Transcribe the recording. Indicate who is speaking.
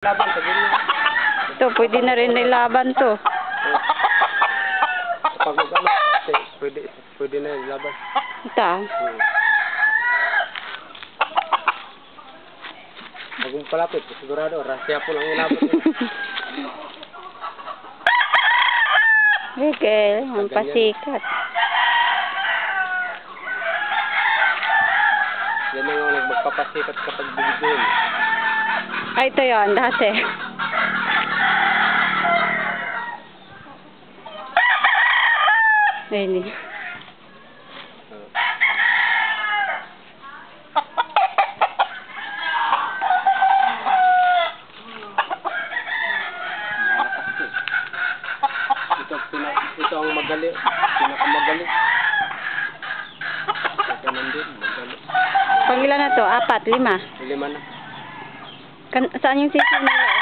Speaker 1: Laban sa ganyan.
Speaker 2: Ito, pwede na rin nilaban to.
Speaker 1: Pag mag-ano, pwede na ilaban.
Speaker 2: Ito.
Speaker 1: Pag palapit, sigurado, rasya po lang ilaban.
Speaker 2: Miguel, ang pasikat.
Speaker 1: Yan na nga nagpapasikat kapag bigyan.
Speaker 2: Ay, ito yun, dati. Ayun eh.
Speaker 1: Ito ang magaling, pinakamadali. Ito nandun, madali.
Speaker 2: Pangilan na to? 4, 5?
Speaker 1: 5 na.
Speaker 2: Saan yung sisi nila?